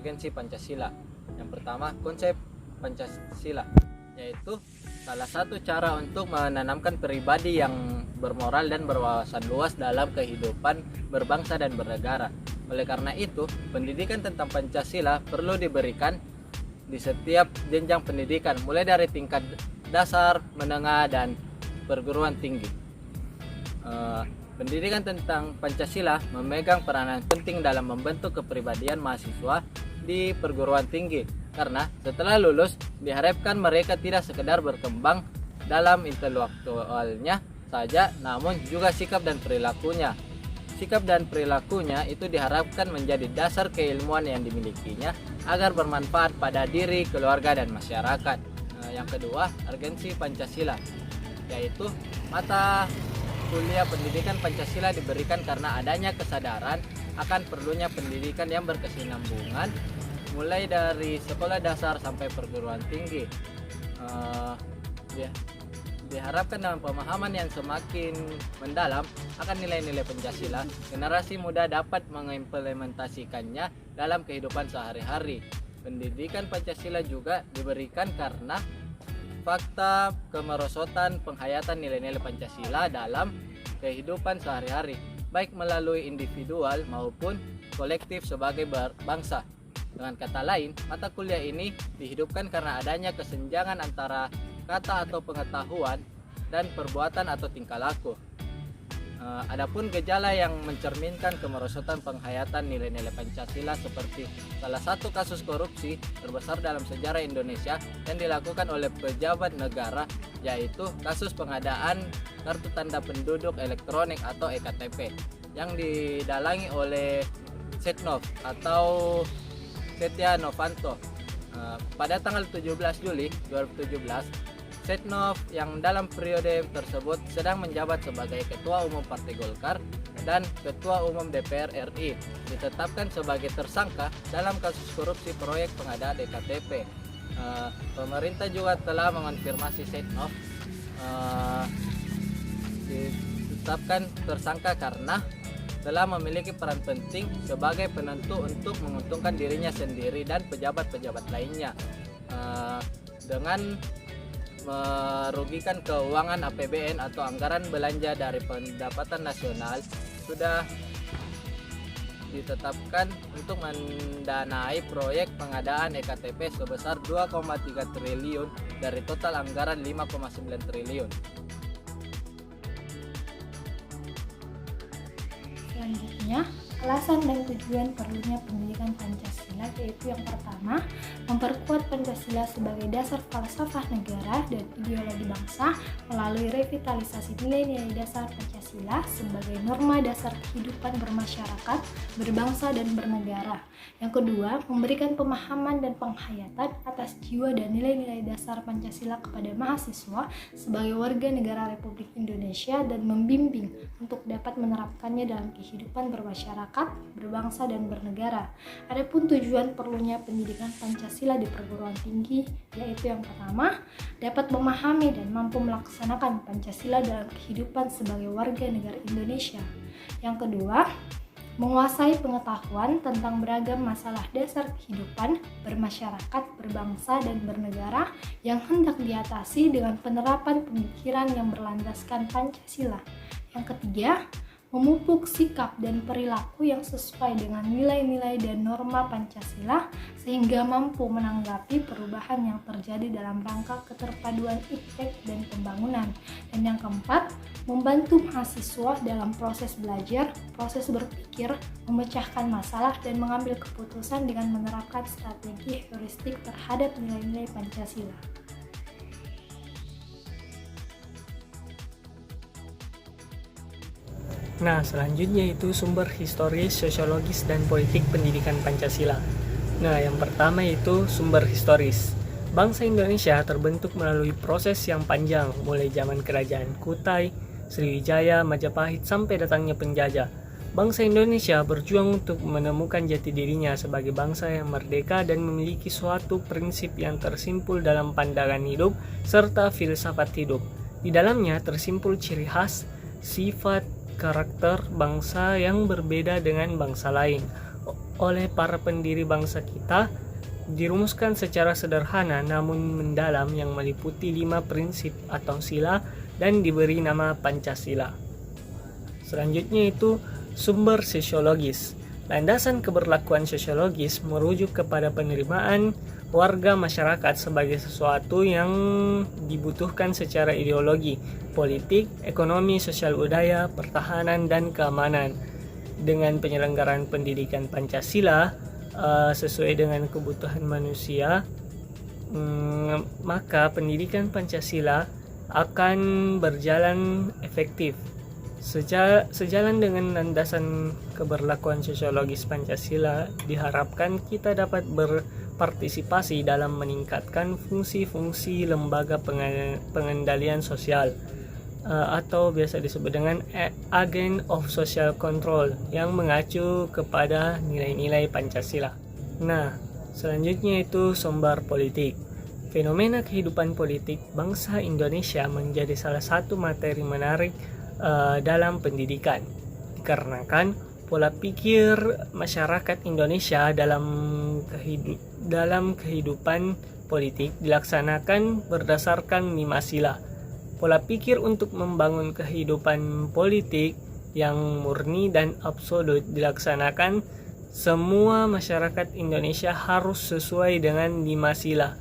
urgensi Pancasila. Yang pertama, konsep Pancasila, yaitu salah satu cara untuk menanamkan pribadi yang bermoral dan berwawasan luas dalam kehidupan berbangsa dan bernegara. Oleh karena itu, pendidikan tentang Pancasila perlu diberikan di setiap jenjang pendidikan, mulai dari tingkat dasar, menengah, dan perguruan tinggi. Pendidikan tentang Pancasila memegang peranan penting dalam membentuk kepribadian mahasiswa di perguruan tinggi, karena setelah lulus diharapkan mereka tidak sekedar berkembang dalam intelektualnya saja, namun juga sikap dan perilakunya. Sikap dan perilakunya itu diharapkan menjadi dasar keilmuan yang dimilikinya agar bermanfaat pada diri, keluarga, dan masyarakat. Yang kedua, urgensi Pancasila, yaitu mata kuliah pendidikan Pancasila diberikan karena adanya kesadaran akan perlunya pendidikan yang berkesinambungan mulai dari sekolah dasar sampai perguruan tinggi. Diharapkan dalam pemahaman yang semakin mendalam akan nilai-nilai Pancasila, generasi muda dapat mengimplementasikannya dalam kehidupan sehari-hari. Pendidikan Pancasila juga diberikan karena fakta kemerosotan penghayatan nilai-nilai Pancasila dalam kehidupan sehari-hari, baik melalui individual maupun kolektif sebagai bangsa. Dengan kata lain, mata kuliah ini dihidupkan karena adanya kesenjangan antara kata atau pengetahuan dan perbuatan atau tingkah laku. Adapun gejala yang mencerminkan kemerosotan penghayatan nilai-nilai Pancasila seperti salah satu kasus korupsi terbesar dalam sejarah Indonesia yang dilakukan oleh pejabat negara, yaitu kasus pengadaan kartu tanda penduduk elektronik atau EKTP yang didalangi oleh Setnov atau Setia Novanto. Pada tanggal 17 Juli 2017, Setnov yang dalam periode tersebut sedang menjabat sebagai Ketua Umum Partai Golkar dan Ketua Umum DPR RI ditetapkan sebagai tersangka dalam kasus korupsi proyek pengadaan EKTP. Pemerintah juga telah mengonfirmasi Setnov ditetapkan tersangka karena telah memiliki peran penting sebagai penentu untuk menguntungkan dirinya sendiri dan pejabat-pejabat lainnya dengan merugikan keuangan APBN atau anggaran belanja dari pendapatan nasional. Sudah ditetapkan untuk mendanai proyek pengadaan EKTP sebesar 2,3 triliun dari total anggaran 5,9 triliun. Selanjutnya, alasan dan tujuan perlunya pendidikan Pancasila, yaitu yang pertama, memperkuat Pancasila sebagai dasar falsafah negara dan ideologi bangsa melalui revitalisasi nilai-nilai dasar Pancasila sebagai norma dasar kehidupan bermasyarakat, berbangsa, dan bernegara. Yang kedua, memberikan pemahaman dan penghayatan atas jiwa dan nilai-nilai dasar Pancasila kepada mahasiswa sebagai warga negara Republik Indonesia dan membimbing untuk dapat menerapkannya dalam kehidupan bermasyarakat, berbangsa, dan bernegara. Adapun tujuan perlunya pendidikan Pancasila di perguruan tinggi, yaitu yang pertama, dapat memahami dan mampu melaksanakan Pancasila dalam kehidupan sebagai warga negara Indonesia. Yang kedua, menguasai pengetahuan tentang beragam masalah dasar kehidupan bermasyarakat, berbangsa, dan bernegara yang hendak diatasi dengan penerapan pemikiran yang berlandaskan Pancasila. Yang ketiga, memupuk sikap dan perilaku yang sesuai dengan nilai-nilai dan norma Pancasila sehingga mampu menanggapi perubahan yang terjadi dalam rangka keterpaduan iptek dan pembangunan. Dan yang keempat, membantu mahasiswa dalam proses belajar, proses berpikir, memecahkan masalah, dan mengambil keputusan dengan menerapkan strategi heuristik terhadap nilai-nilai Pancasila. Nah, selanjutnya itu sumber historis, sosiologis, dan politik pendidikan Pancasila. Nah, yang pertama itu sumber historis. Bangsa Indonesia terbentuk melalui proses yang panjang, mulai zaman kerajaan Kutai, Sriwijaya, Majapahit, sampai datangnya penjajah. Bangsa Indonesia berjuang untuk menemukan jati dirinya sebagai bangsa yang merdeka dan memiliki suatu prinsip yang tersimpul dalam pandangan hidup serta filsafat hidup. Di dalamnya tersimpul ciri khas, sifat, karakter bangsa yang berbeda dengan bangsa lain. oleh para pendiri bangsa kita dirumuskan secara sederhana namun mendalam yang meliputi 5 prinsip atau sila dan diberi nama Pancasila. Selanjutnya itu sumber sosiologis. Landasan keberlakuan sosiologis merujuk kepada penerimaan warga masyarakat sebagai sesuatu yang dibutuhkan secara ideologi, politik, ekonomi, sosial budaya, pertahanan, dan keamanan. Dengan penyelenggaraan pendidikan Pancasila sesuai dengan kebutuhan manusia, maka pendidikan Pancasila akan berjalan efektif. Sejalan dengan landasan keberlakuan sosiologis Pancasila, diharapkan kita dapat berpartisipasi dalam meningkatkan fungsi-fungsi lembaga pengendalian sosial atau biasa disebut dengan agent of social control yang mengacu kepada nilai-nilai Pancasila. Nah, selanjutnya itu sumber politik. Fenomena kehidupan politik bangsa Indonesia menjadi salah satu materi menarik dalam pendidikan, dikarenakan pola pikir masyarakat Indonesia dalam kehidupan politik dilaksanakan berdasarkan 5 sila. Pola pikir untuk membangun kehidupan politik yang murni dan absolut dilaksanakan semua masyarakat Indonesia harus sesuai dengan 5 sila.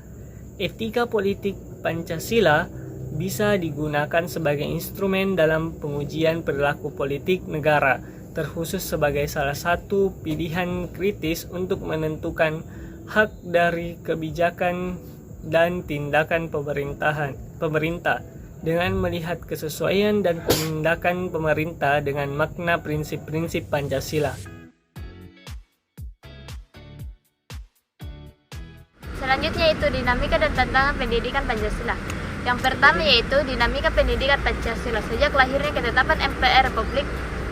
Etika politik Pancasila bisa digunakan sebagai instrumen dalam pengujian perilaku politik negara, terkhusus sebagai salah satu pilihan kritis untuk menentukan hak dari kebijakan dan tindakan pemerintah dengan melihat kesesuaian dan tindakan pemerintah dengan makna prinsip-prinsip Pancasila. Selanjutnya itu dinamika dan tantangan pendidikan Pancasila. Yang pertama yaitu dinamika pendidikan Pancasila. Sejak lahirnya ketetapan MPR Republik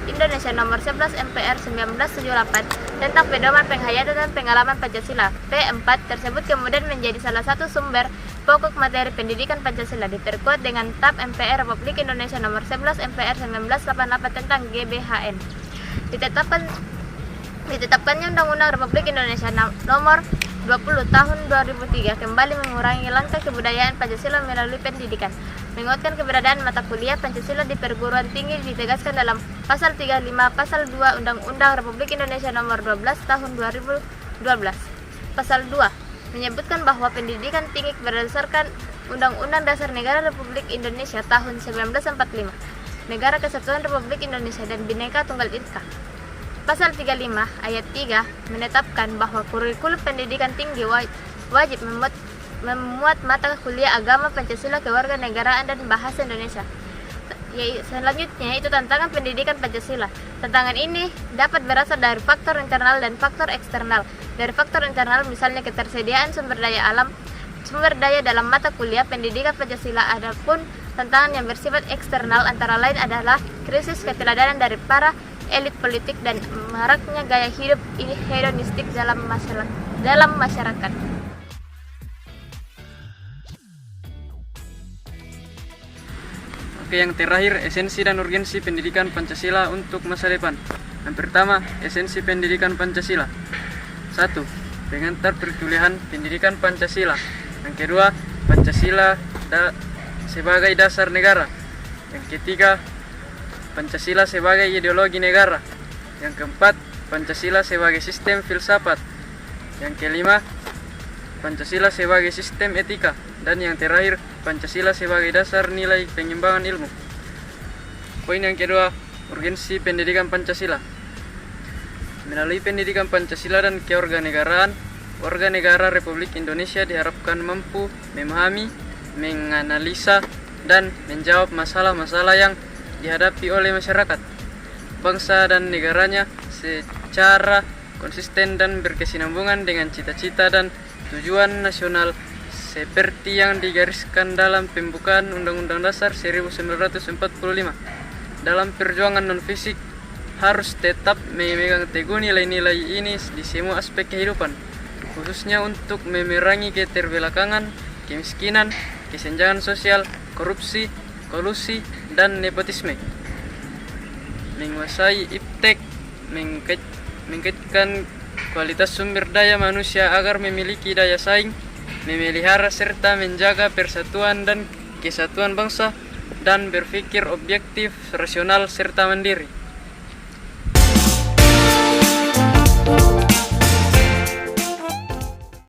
Indonesia nomor 11 MPR 1978 tentang pedoman penghayatan dan pengalaman Pancasila P4 tersebut kemudian menjadi salah satu sumber pokok materi pendidikan Pancasila, diperkuat dengan TAP MPR Republik Indonesia nomor 11 MPR 1988 tentang GBHN. Ditetapkannya Undang-Undang Republik Indonesia nomor 20 tahun 2003 kembali mengurangi langkah kebudayaan Pancasila melalui pendidikan. Menguatkan keberadaan mata kuliah Pancasila di perguruan tinggi ditegaskan dalam Pasal 35 Pasal 2 Undang-Undang Republik Indonesia nomor 12 tahun 2012. Pasal 2 menyebutkan bahwa pendidikan tinggi berdasarkan Undang-Undang Dasar Negara Republik Indonesia tahun 1945, Negara Kesatuan Republik Indonesia dan Bhinneka Tunggal Ika. Pasal 35 ayat 3 menetapkan bahwa kurikulum pendidikan tinggi wajib memuat mata kuliah agama, Pancasila, kewarganegaraan, dan bahasa Indonesia. Selanjutnya itu tantangan pendidikan Pancasila. Tantangan ini dapat berasal dari faktor internal dan faktor eksternal. Dari faktor internal misalnya ketersediaan sumber daya dalam mata kuliah pendidikan Pancasila. Adapun tantangan yang bersifat eksternal antara lain adalah krisis keteladanan dari para elit politik dan maraknya gaya hidup hedonistik dalam masyarakat. Oke, yang terakhir, esensi dan urgensi pendidikan Pancasila untuk masa depan. Yang pertama, esensi pendidikan Pancasila. 1. Pengantar perkuliahan pendidikan Pancasila. Yang kedua, Pancasila sebagai dasar negara. Yang ketiga, Pancasila sebagai ideologi negara. Yang keempat, Pancasila sebagai sistem filsafat. Yang kelima, Pancasila sebagai sistem etika. Dan yang terakhir, Pancasila sebagai dasar nilai pengembangan ilmu. Poin yang kedua, urgensi pendidikan Pancasila. Melalui pendidikan Pancasila dan kewarganegaraan, warga negara Republik Indonesia diharapkan mampu memahami, menganalisa, dan menjawab masalah-masalah yang dihadapi oleh masyarakat, bangsa dan negaranya secara konsisten dan berkesinambungan dengan cita-cita dan tujuan nasional seperti yang digariskan dalam pembukaan Undang-Undang Dasar 1945. Dalam perjuangan non-fisik harus tetap memegang teguh nilai-nilai ini di semua aspek kehidupan, khususnya untuk memerangi keterbelakangan, kemiskinan, kesenjangan sosial, korupsi, kolusi, dan nepotisme. Menguasai iptek, mengkaitkan kualitas sumber daya manusia agar memiliki daya saing, memelihara serta menjaga persatuan dan kesatuan bangsa, dan berpikir objektif, rasional, serta mandiri.